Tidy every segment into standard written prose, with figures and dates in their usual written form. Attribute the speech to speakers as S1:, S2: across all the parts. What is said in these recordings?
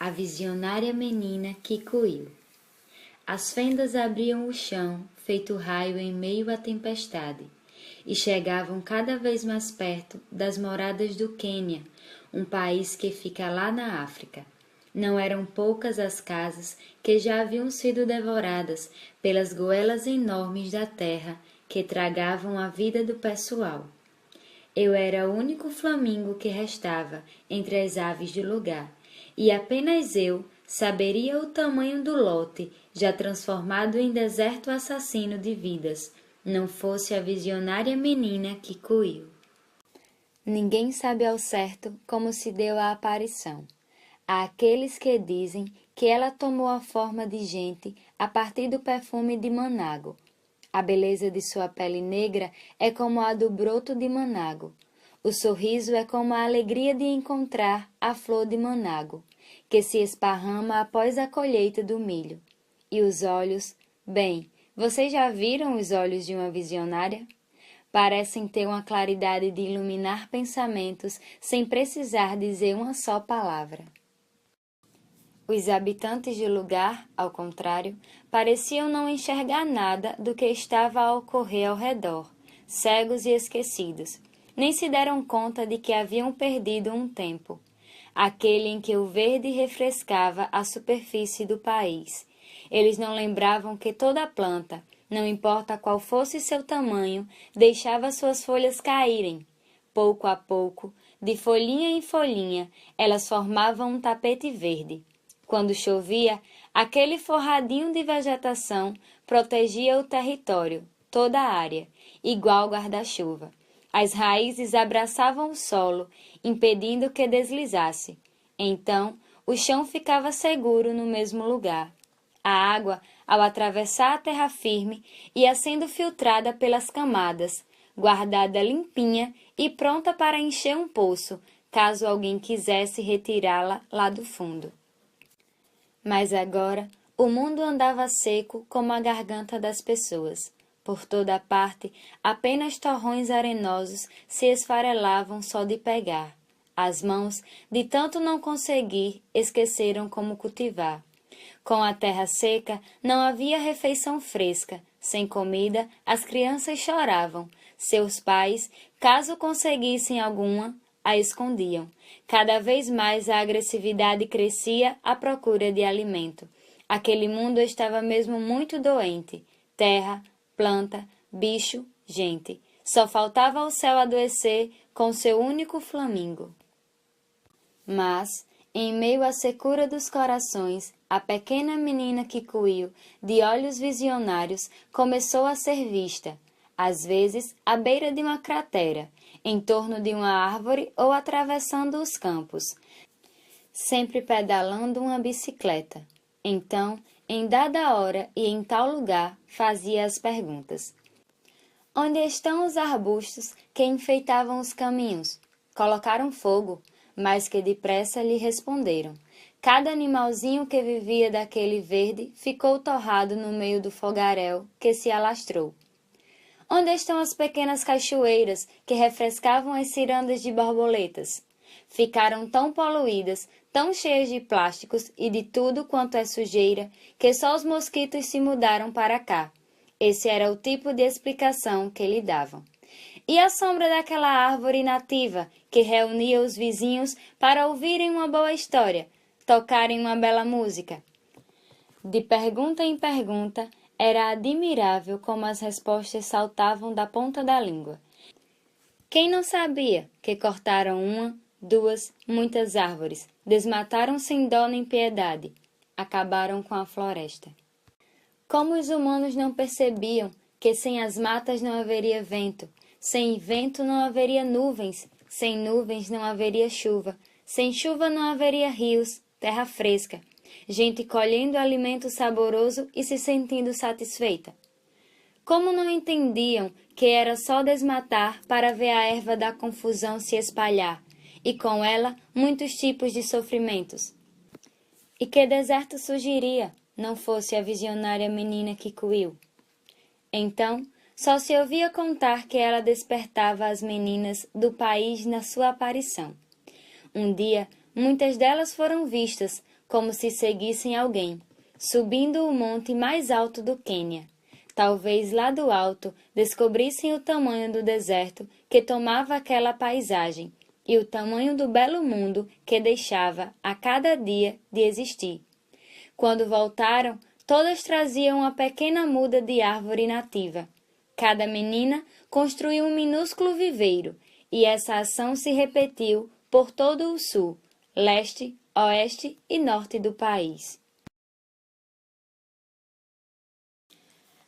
S1: A visionária menina Kikuyu. As fendas abriam o chão, feito raio em meio à tempestade, e chegavam cada vez mais perto das moradas do Quênia, um país que fica lá na África. Não eram poucas as casas que já haviam sido devoradas pelas goelas enormes da terra que tragavam a vida do pessoal. Eu era o único flamingo que restava entre as aves do lugar, e apenas eu saberia o tamanho do lote já transformado em deserto assassino de vidas, não fosse a visionária menina Kikuyu. Ninguém sabe ao certo como se deu a aparição. Há aqueles que dizem que ela tomou a forma de gente a partir do perfume de Manago. A beleza de sua pele negra é como a do broto de Manago. O sorriso é como a alegria de encontrar a flor de Manago, que se esparrama após a colheita do milho. E os olhos, bem, vocês já viram os olhos de uma visionária? Parecem ter uma claridade de iluminar pensamentos sem precisar dizer uma só palavra. Os habitantes do lugar, ao contrário, pareciam não enxergar nada do que estava a ocorrer ao redor, cegos e esquecidos. Nem se deram conta de que haviam perdido um tempo, aquele em que o verde refrescava a superfície do país. Eles não lembravam que toda planta, não importa qual fosse seu tamanho, deixava suas folhas caírem. Pouco a pouco, de folhinha em folhinha, elas formavam um tapete verde. Quando chovia, aquele forradinho de vegetação protegia o território, toda a área, igual guarda-chuva. As raízes abraçavam o solo, impedindo que deslizasse. Então, o chão ficava seguro no mesmo lugar. A água, ao atravessar a terra firme, ia sendo filtrada pelas camadas, guardada limpinha e pronta para encher um poço, caso alguém quisesse retirá-la lá do fundo. Mas agora, o mundo andava seco como a garganta das pessoas. Por toda parte, apenas torrões arenosos se esfarelavam só de pegar. As mãos, de tanto não conseguir, esqueceram como cultivar. Com a terra seca, não havia refeição fresca. Sem comida, as crianças choravam. Seus pais, caso conseguissem alguma, a escondiam. Cada vez mais a agressividade crescia à procura de alimento. Aquele mundo estava mesmo muito doente. Terra, planta, bicho, gente. Só faltava o céu adoecer com seu único flamingo. Mas, em meio à secura dos corações, a pequena menina Kikuyu, de olhos visionários, começou a ser vista, às vezes à beira de uma cratera, em torno de uma árvore ou atravessando os campos, sempre pedalando uma bicicleta. Então, em dada hora e em tal lugar, fazia as perguntas. Onde estão os arbustos que enfeitavam os caminhos? Colocaram fogo, mas que depressa lhe responderam. Cada animalzinho que vivia daquele verde ficou torrado no meio do fogaréu que se alastrou. Onde estão as pequenas cachoeiras que refrescavam as cirandas de borboletas? Ficaram tão poluídas, tão cheias de plásticos e de tudo quanto é sujeira, que só os mosquitos se mudaram para cá. Esse era o tipo de explicação que lhe davam. E a sombra daquela árvore nativa que reunia os vizinhos para ouvirem uma boa história, tocarem uma bela música? De pergunta em pergunta, era admirável como as respostas saltavam da ponta da língua. Quem não sabia que cortaram uma, duas, muitas árvores, desmataram sem dó nem piedade, acabaram com a floresta? Como os humanos não percebiam que sem as matas não haveria vento, sem vento não haveria nuvens, sem nuvens não haveria chuva, sem chuva não haveria rios, terra fresca, gente colhendo alimento saboroso e se sentindo satisfeita? Como não entendiam que era só desmatar para ver a erva da confusão se espalhar, e com ela muitos tipos de sofrimentos? E que deserto surgiria, não fosse a visionária menina Kikuyu? Então, só se ouvia contar que ela despertava as meninas do país na sua aparição. Um dia, muitas delas foram vistas, como se seguissem alguém, subindo o monte mais alto do Quênia. Talvez lá do alto descobrissem o tamanho do deserto que tomava aquela paisagem e o tamanho do belo mundo que deixava a cada dia de existir. Quando voltaram, todas traziam uma pequena muda de árvore nativa. Cada menina construiu um minúsculo viveiro, e essa ação se repetiu por todo o sul, leste, oeste e norte do país.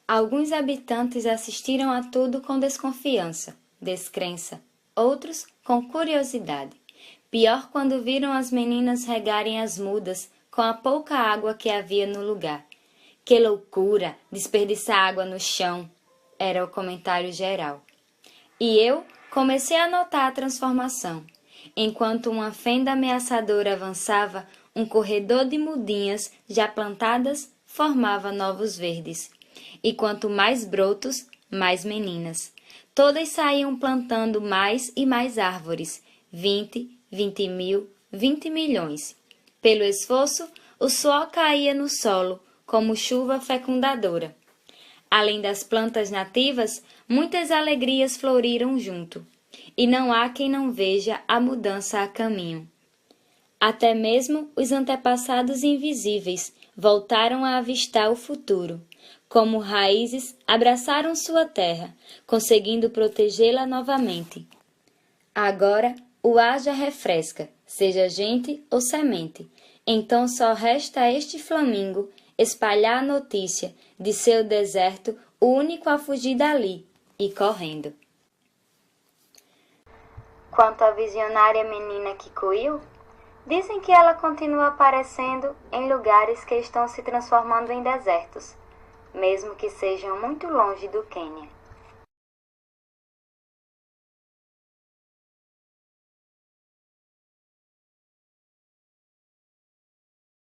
S1: Alguns habitantes assistiram a tudo com desconfiança, descrença, outros com curiosidade. Pior quando viram as meninas regarem as mudas com a pouca água que havia no lugar. Que loucura, desperdiçar água no chão, era o comentário geral. E eu comecei a notar a transformação. Enquanto uma fenda ameaçadora avançava, um corredor de mudinhas já plantadas formava novos verdes. E quanto mais brotos, mais meninas. Todas saíam plantando mais e mais árvores, 20, 20 mil, 20 milhões. Pelo esforço, o suor caía no solo, como chuva fecundadora. Além das plantas nativas, muitas alegrias floriram junto, e não há quem não veja a mudança a caminho. Até mesmo os antepassados invisíveis voltaram a avistar o futuro. Como raízes, abraçaram sua terra, conseguindo protegê-la novamente. Agora, o ar já refresca, seja gente ou semente. Então só resta a este flamingo espalhar a notícia de seu deserto, o único a fugir dali, e correndo. Quanto à visionária menina Kikuyu, dizem que ela continua aparecendo em lugares que estão se transformando em desertos, mesmo que sejam muito longe do Quênia.